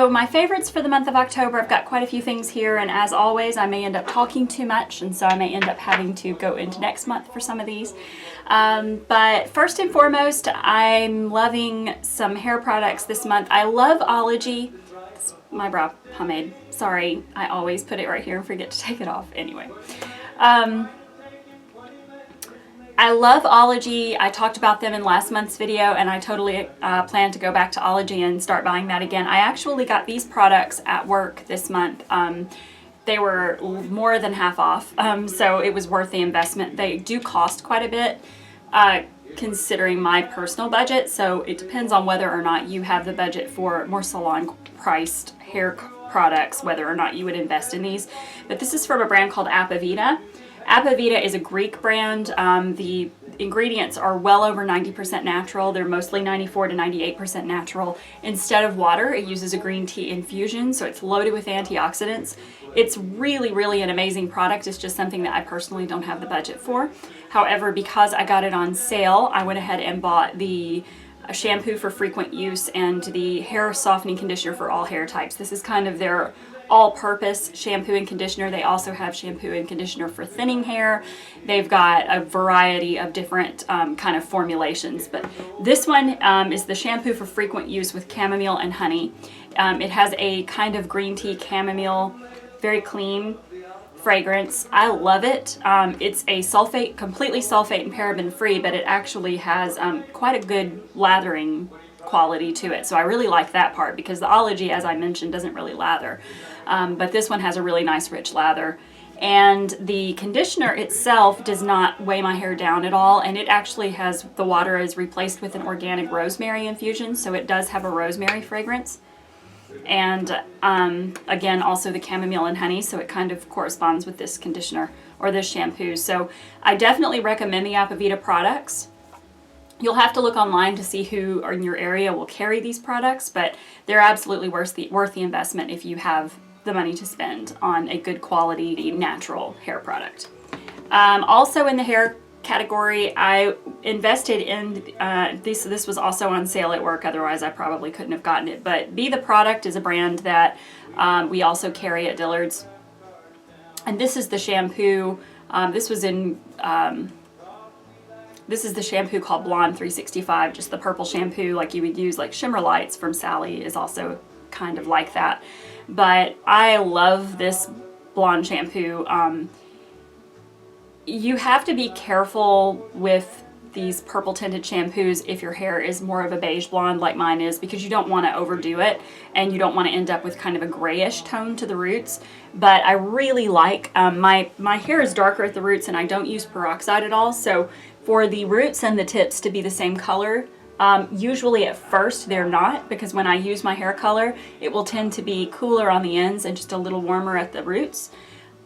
So my favorites for the month of October, I've got quite a few things here, and as always, I may end up talking too much, and so I may end up having to go into next month for some of these. But first and foremost, I'm loving some hair products this month. I love Ology. It's my brow pomade. Sorry, I always put it right here and forget to take it off. Anyway. I love Ology. I talked about them in last month's video, and I totally plan to go back to Ology and start buying that again. I actually got these products at work this month. They were more than half off, so it was worth the investment. They do cost quite a bit, considering my personal budget, so it depends on whether or not you have the budget for more salon-priced hair products, whether or not you would invest in these. But this is from a brand called Apivita. Apivita is a Greek brand. The ingredients are well over 90% natural. They're mostly 94 to 98% natural. Instead of water, it uses a green tea infusion, so it's loaded with antioxidants. It's really, really an amazing product. It's just something that I personally don't have the budget for. However, because I got it on sale, I went ahead and bought the shampoo for frequent use and the hair softening conditioner for all hair types. This is kind of their all-purpose shampoo and conditioner. They also have shampoo and conditioner for thinning hair. They've got a variety of different kind of formulations, but this one is the shampoo for frequent use with chamomile and honey. It has a kind of green tea chamomile, very clean fragrance. I love it. It's a completely sulfate and paraben free, but it actually has quite a good lathering quality to it. So I really like that part, because the Ology, as I mentioned, doesn't really lather. But this one has a really nice rich lather. And the conditioner itself does not weigh my hair down at all, and it actually has, the water is replaced with an organic rosemary infusion, so it does have a rosemary fragrance. And again, also the chamomile and honey, so it kind of corresponds with this conditioner or this shampoo. So I definitely recommend the Apivita products. You'll have to look online to see who in your area will carry these products, but they're absolutely worth the investment if you have the money to spend on a good quality natural hair product. Also in the hair category, I invested in this was also on sale at work, otherwise I probably couldn't have gotten it, but Be The Product is a brand that we also carry at Dillard's, and this is the shampoo. This is the shampoo called Blonde 365, just the purple shampoo like you would use, like Shimmer Lights from Sally is also kind of like that. But I love this blonde shampoo. You have to be careful with these purple tinted shampoos if your hair is more of a beige blonde like mine is, because you don't want to overdo it and you don't want to end up with kind of a grayish tone to the roots. But I really like, my hair is darker at the roots and I don't use peroxide at all, so for the roots and the tips to be the same color, usually at first they're not, because when I use my hair color, it will tend to be cooler on the ends and just a little warmer at the roots.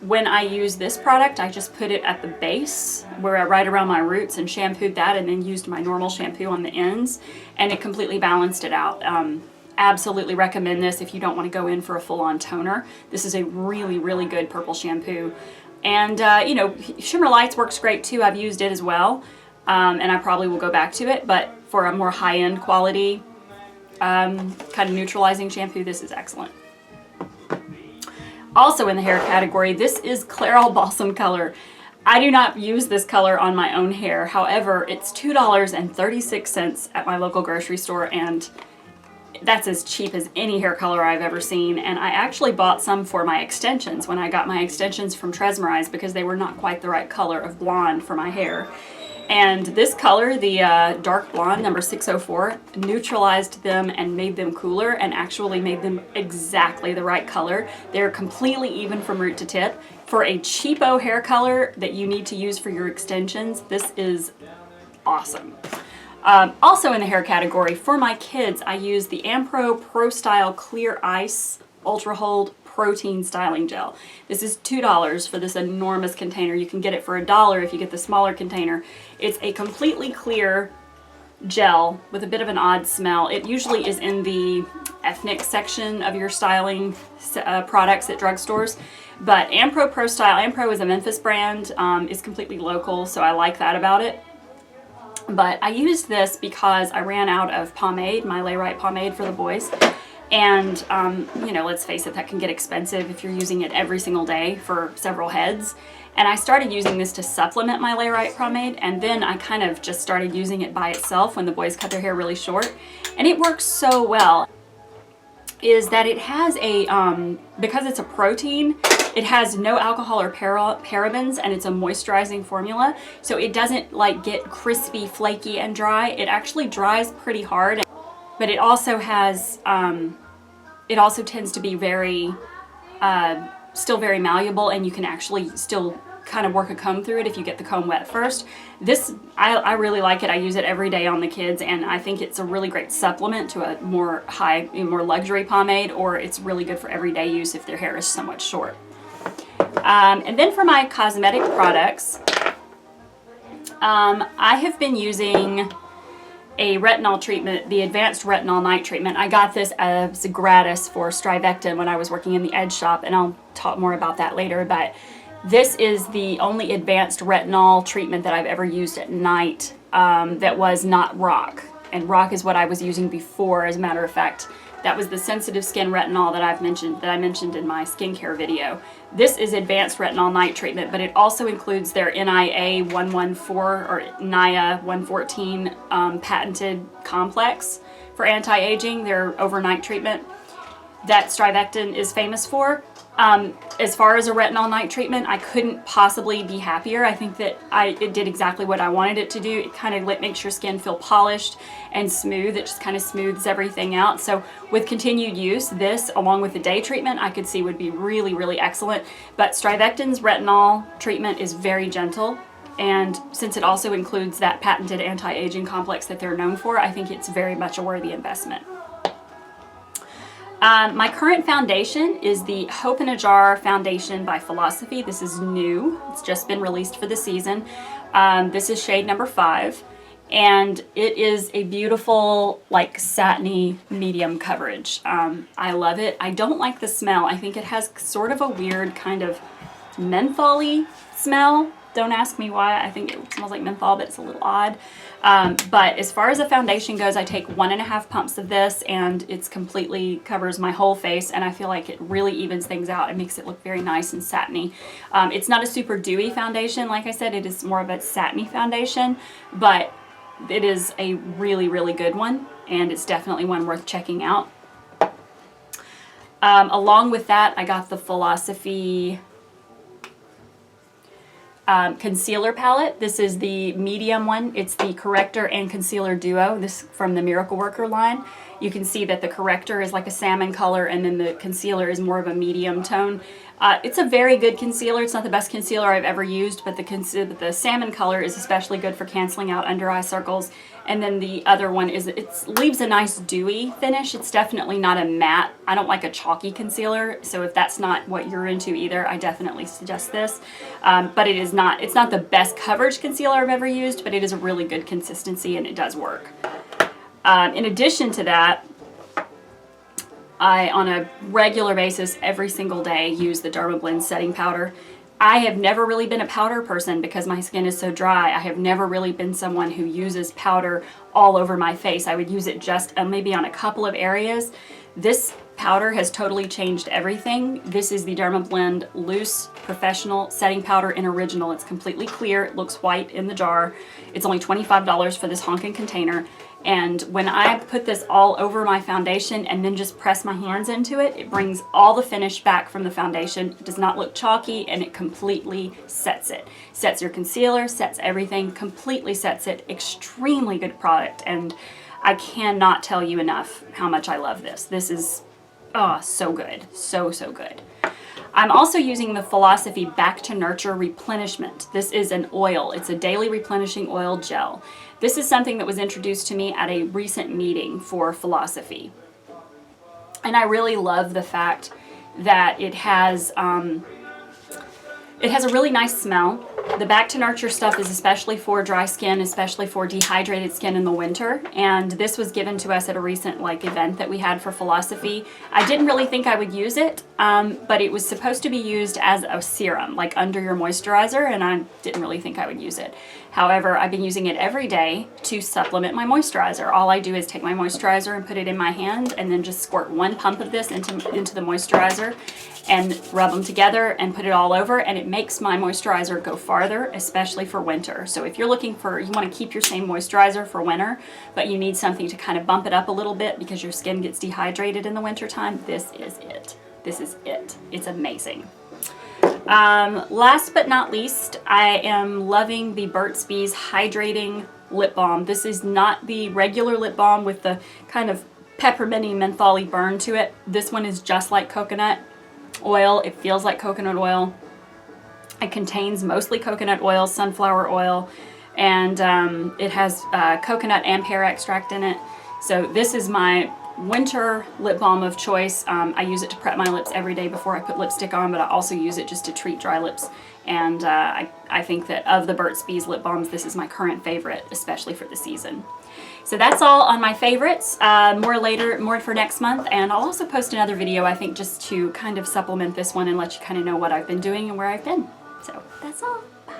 When I use this product, I just put it at the base, right around my roots, and shampooed that, and then used my normal shampoo on the ends, and it completely balanced it out. Absolutely recommend this if you don't want to go in for a full-on toner. This is a really, really good purple shampoo. And, you know, Shimmer Lights works great too. I've used it as well, and I probably will go back to it, but for a more high-end quality kind of neutralizing shampoo, this is excellent. Also in the hair category, this is Clairol Balsam Color. I do not use this color on my own hair. However, it's $2.36 at my local grocery store, and that's as cheap as any hair color I've ever seen. And I actually bought some for my extensions when I got my extensions from Tresmerize, because they were not quite the right color of blonde for my hair. And this color, the dark blonde number 604, neutralized them and made them cooler, and actually made them exactly the right color. They're completely even from root to tip. For a cheapo hair color that you need to use for your extensions, this is awesome. Also in the hair category, for my kids, I use the AmPRo Pro Style Clear Ice Ultra Hold Protein Styling Gel. This is $2 for this enormous container. You can get it for $1 if you get the smaller container. It's a completely clear gel with a bit of an odd smell. It usually is in the ethnic section of your styling products at drugstores. But AmPRo Pro Style, AmPRo is a Memphis brand, is completely local, so I like that about it. But I used this because I ran out of pomade, my Layrite pomade for the boys. And, you know, let's face it, that can get expensive if you're using it every single day for several heads. And I started using this to supplement my Layrite pomade, and then I kind of just started using it by itself when the boys cut their hair really short. And it works so well. Is that it has a, because it's a protein, it has no alcohol or parabens, and it's a moisturizing formula. So it doesn't like get crispy, flaky, and dry. It actually dries pretty hard. But it also has, it also tends to be very, still very malleable, and you can actually still kind of work a comb through it if you get the comb wet first. This, I really like it. I use it every day on the kids, and I think it's a really great supplement to a more more luxury pomade, or it's really good for everyday use if their hair is somewhat short. And then for my cosmetic products, I have been using a retinol treatment, the Advanced Retinol Night Treatment. I got this as gratis for Strivectin when I was working in the Edge shop, and I'll talk more about that later, but this is the only advanced retinol treatment that I've ever used at night that was not rock. And rock is what I was using before, as a matter of fact. That was the sensitive skin retinol that I mentioned in my skincare video. This is Advanced Retinol Night Treatment, but it also includes their NIA 114 or NIA 114 patented complex for anti-aging, their overnight treatment that Strivectin is famous for. As far as a retinol night treatment, I couldn't possibly be happier. I think that it did exactly what I wanted it to do. It kind of makes your skin feel polished and smooth. It just kind of smooths everything out. So with continued use, this along with the day treatment, I could see would be really, really excellent. But Strivectin's retinol treatment is very gentle. And since it also includes that patented anti-aging complex that they're known for, I think it's very much a worthy investment. My current foundation is the Hope in a Jar Foundation by Philosophy. This is new. It's just been released for the season. This is shade number 5, and it is a beautiful, like, satiny medium coverage. I love it. I don't like the smell. I think it has sort of a weird kind of menthol-y smell. Don't ask me why. I think it smells like menthol, but it's a little odd. But as far as a foundation goes, I take 1.5 pumps of this, and it's completely covers my whole face, and I feel like it really evens things out. It makes it look very nice and satiny. It's not a super dewy foundation. Like I said, it is more of a satiny foundation, but it is a really, really good one, and it's definitely one worth checking out. Along with that, I got the Philosophy concealer palette. This is the medium one. It's the corrector and concealer duo. This from the Miracle Worker line. You can see that the corrector is like a salmon color, and then the concealer is more of a medium tone. It's a very good concealer. It's not the best concealer I've ever used, but the salmon color is especially good for canceling out under eye circles. And then the other one is, it leaves a nice dewy finish. It's definitely not a matte. I don't like a chalky concealer, so if that's not what you're into either, I definitely suggest this. But it's not the best coverage concealer I've ever used, but it is a really good consistency, and it does work. In addition to that, I, on a regular basis, every single day, use the Dermablend setting powder. I have never really been a powder person because my skin is so dry. I have never really been someone who uses powder all over my face. I would use it just maybe on a couple of areas. This powder has totally changed everything. This is the Dermablend Loose Professional Setting Powder in Original. It's completely clear. It looks white in the jar. It's only $25 for this honking container. And when I put this all over my foundation and then just press my hands into it, it brings all the finish back from the foundation. It does not look chalky, and it completely sets it. Sets your concealer, sets everything, completely sets it. Extremely good product, and I cannot tell you enough how much I love this. This is, oh, so good. So, so good. I'm also using the Philosophy Back to Nurture Replenishment. This is an oil. It's a daily replenishing oil gel. This is something that was introduced to me at a recent meeting for Philosophy. And I really love the fact that it has a really nice smell. The Back to Nurture stuff is especially for dry skin, especially for dehydrated skin in the winter. And this was given to us at a recent event that we had for Philosophy. I didn't really think I would use it. but it was supposed to be used as a serum, like under your moisturizer, and I didn't really think I would use it. However, I've been using it every day to supplement my moisturizer. All I do is take my moisturizer and put it in my hand, and then just squirt one pump of this into the moisturizer and rub them together and put it all over, and it makes my moisturizer go farther, especially for winter. So if you're looking for, you want to keep your same moisturizer for winter, but you need something to kind of bump it up a little bit because your skin gets dehydrated in the winter time, this is it. This is it. It's amazing. Last but not least, I am loving the Burt's Bees Hydrating Lip Balm. This is not the regular lip balm with the kind of pepperminty mentholy burn to it. This one is just like coconut oil. It feels like coconut oil. It contains mostly coconut oil, sunflower oil, and it has coconut and pear extract in it. So this is my winter lip balm of choice. I use it to prep my lips every day before I put lipstick on, but I also use it just to treat dry lips. And I think that of the Burt's Bees lip balms, this is my current favorite, especially for the season. So that's all on my favorites. More for next month, and I'll also post another video, I think, just to kind of supplement this one and let you kind of know what I've been doing and where I've been. So that's all. Bye.